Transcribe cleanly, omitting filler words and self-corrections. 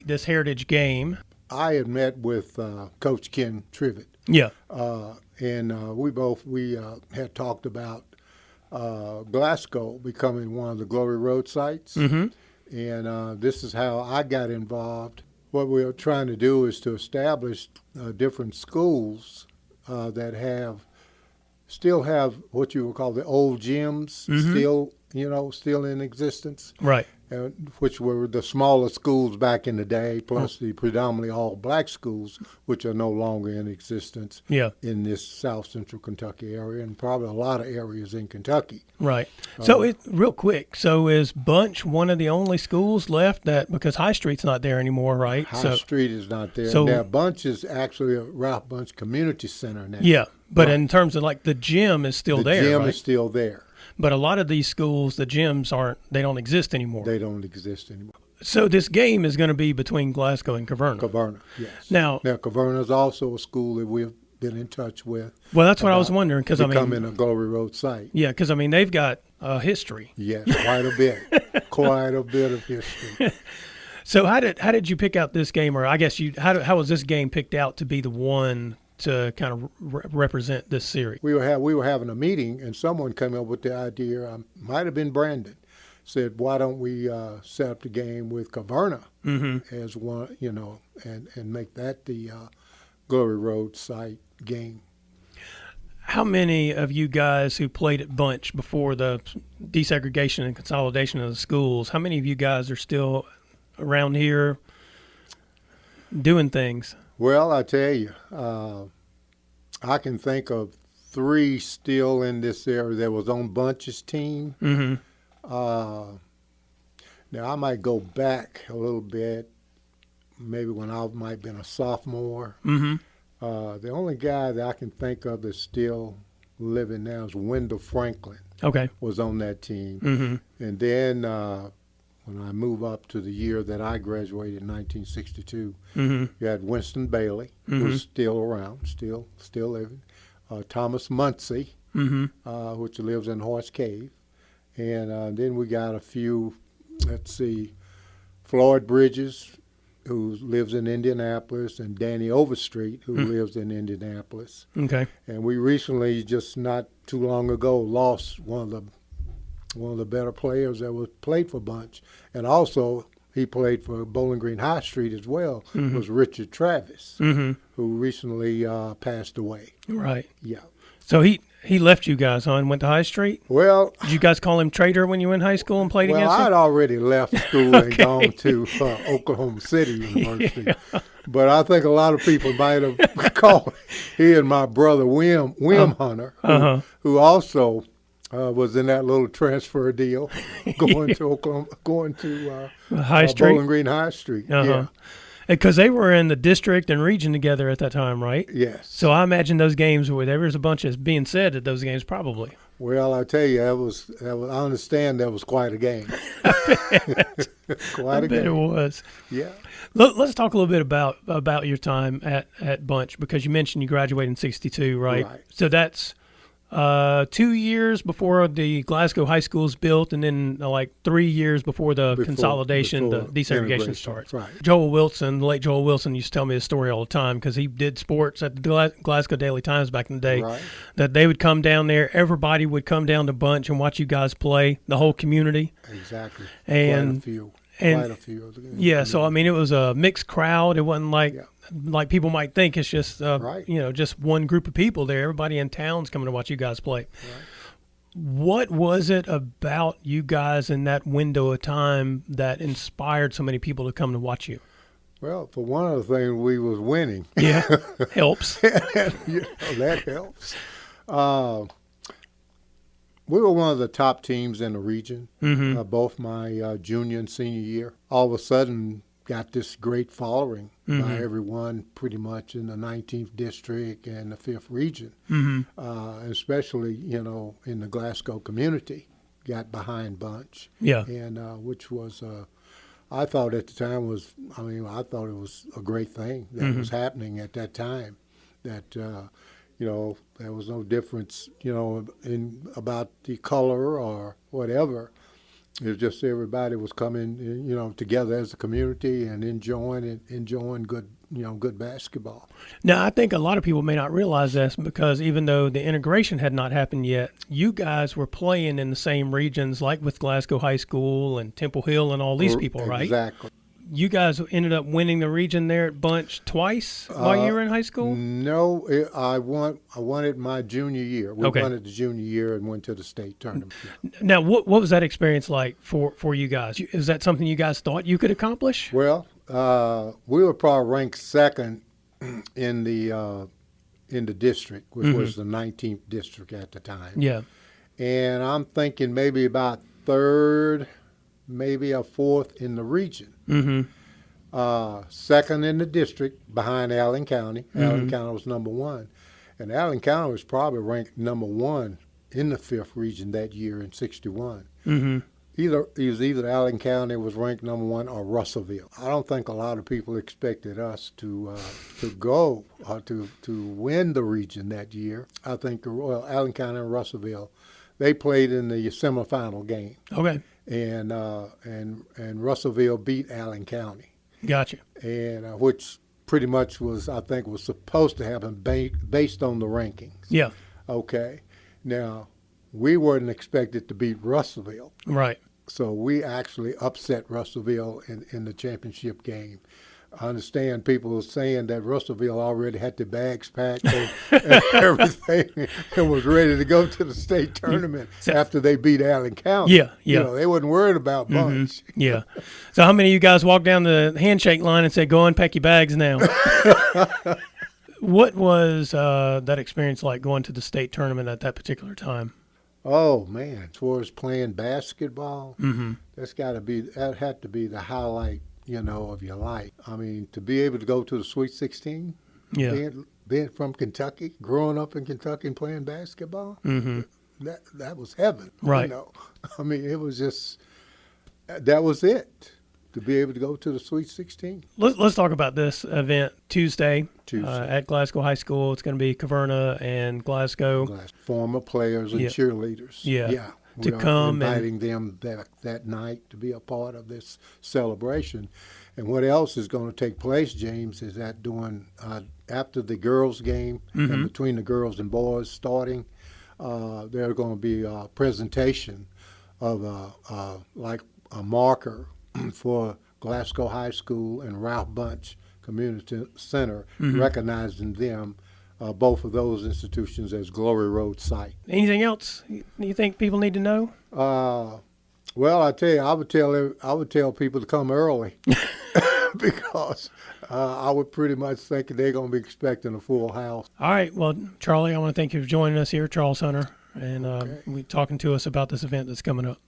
this Heritage game. I had met with Coach Ken Trivet. Yeah. And we had talked about Glasgow becoming one of the Glory Road sites. Mm-hmm. And this is how I got involved. What we're trying to do is to establish different schools that still have what you would call the old gyms, still in existence. Right. Which were the smaller schools back in the day, plus the predominantly all-black schools, which are no longer in existence in this South Central Kentucky area, and probably a lot of areas in Kentucky. Right. So, real quick, so is Bunch one of the only schools left because High Street's not there anymore, right? High Street is not there. So, now, Bunch is actually a Ralph Bunch Community Center now. Yeah, but in terms of like the gym is still there, The gym right? is still there. But a lot of these schools, the gyms they don't exist anymore. They don't exist anymore. So this game is going to be between Glasgow and Caverna. Caverna, yes. Now Caverna is also a school that we've been in touch with. Well, that's what I was wondering because becoming a Glory Road site. Yeah, because they've got history. Yes, quite a bit, quite a bit of history. So how did you pick out this game, or I guess how was this game picked out to be the one to kind of represent this series? We were having a meeting, and someone came up with the idea. Might have been Brandon. Said, why don't we set up the game with Caverna as one, and make that the Glory Road site game. How many of you guys who played at Bunch before the desegregation and consolidation of the schools, how many of you guys are still around here doing things? Well, I tell you, I can think of 3 still in this area that was on Bunch's team. Now, I might go back a little bit, maybe when I might have been a sophomore. The only guy that I can think of that's still living now is Wendell Franklin. Okay. Was on that team. And then when I move up to the year that I graduated in 1962, you had Winston Bailey, who's still around, still living. Thomas Muncie, which lives in Horse Cave. And then we got a few, Floyd Bridges, who lives in Indianapolis, and Danny Overstreet, who lives in Indianapolis. Okay. And we recently, just not too long ago, lost one of the better players that played for Bunch. And also, he played for Bowling Green High Street as well, was Richard Travis, who recently passed away. Right. Yeah. So he left you guys, huh, and went to High Street? Well, did you guys call him traitor when you were in high school and played against him? Well, I'd already left school and gone to Oklahoma City University. Yeah. But I think a lot of people might have called he and my brother Wim Hunter, who also was in that little transfer deal, going to High Street, Bowling Green High Street. Yeah. Because they were in the district and region together at that time, right? Yes. So I imagine those games where there was a bunch of being said at those games, probably. Well, I tell you, that was I understand that was quite a game. Quite a game. It was. Yeah. Let's talk a little bit about your time at Bunch, because you mentioned you graduated in '62, right? Right. So that's 2 years before the Glasgow High School is built, and then 3 years before the consolidation, the desegregation starts. Right. Joel Wilson, the late Joel Wilson, used to tell me this story all the time because he did sports at the Glasgow Daily Times back in the day. Right. That they would come down there, everybody would come down to Bunch and watch you guys play, the whole community. Exactly. And quite a few. Yeah, so I mean, it was a mixed crowd. It wasn't like people might think it's just just one group of people there. Everybody in town's coming to watch you guys play. Right. What was it about you guys in that window of time that inspired so many people to come to watch you? Well, for one of the things, we was winning. Yeah, helps. That helps. We were one of the top teams in the region, both my junior and senior year. All of a sudden, got this great following by everyone pretty much in the 19th district and the 5th region, especially, in the Glasgow community, got behind Bunch. Yeah. And which was, I thought at the time I thought it was a great thing that was happening at that time, that, there was no difference, in about the color or whatever. It was just everybody was coming, together as a community and enjoying good, good basketball. Now, I think a lot of people may not realize this because even though the integration had not happened yet, you guys were playing in the same regions, like with Glasgow High School and Temple Hill and all these people, right? Exactly. You guys ended up winning the region there at Bunch twice while you were in high school? No, I won it my junior year. We won it the junior year and went to the state tournament. Now, what was that experience like for you guys? Is that something you guys thought you could accomplish? Well, we were probably ranked second in the district, which was the 19th district at the time. Yeah. And I'm thinking maybe about third, maybe a fourth in the region. Second in the district behind Allen County. Allen County was number one. And Allen County was probably ranked number one in the 5th region that year in 61. Either Allen County was ranked number one or Russellville. I don't think a lot of people expected us to go or to win the region that year. I think Allen County and Russellville, they played in the semifinal game. Okay. And Russellville beat Allen County. Gotcha. And which pretty much was supposed to happen based on the rankings. Yeah. Okay. Now, we weren't expected to beat Russellville. Right. So we actually upset Russellville in the championship game. I understand people were saying that Russellville already had the bags packed and everything and was ready to go to the state tournament after they beat Allen County. Yeah, yeah. They wasn't worried about Bunch. Yeah. So how many of you guys walked down the handshake line and said, go unpack your bags now? What was that experience like going to the state tournament at that particular time? Oh, man, as far as playing basketball, that had to be the highlight, of your life. I mean, to be able to go to the Sweet 16, being from Kentucky, growing up in Kentucky and playing basketball, that was heaven. Right. I mean, it was just, that was it, to be able to go to the Sweet 16. Let's talk about this event Tuesday. At Glasgow High School. It's going to be Caverna and Glasgow. Former players and cheerleaders. Yeah. We to come inviting them that night to be a part of this celebration. And what else is going to take place, James, is that after the girls' game and between the girls and boys starting, there's going to be a presentation of a marker for Glasgow High School and Ralph Bunch Community Center, recognizing them, both of those institutions, as Glory Road site. Anything else you think people need to know? Well, I tell you, I would tell people to come early because I would pretty much think they're going to be expecting a full house. All right. Well, Charlie, I want to thank you for joining us here, Charles Hunter, and talking to us about this event that's coming up.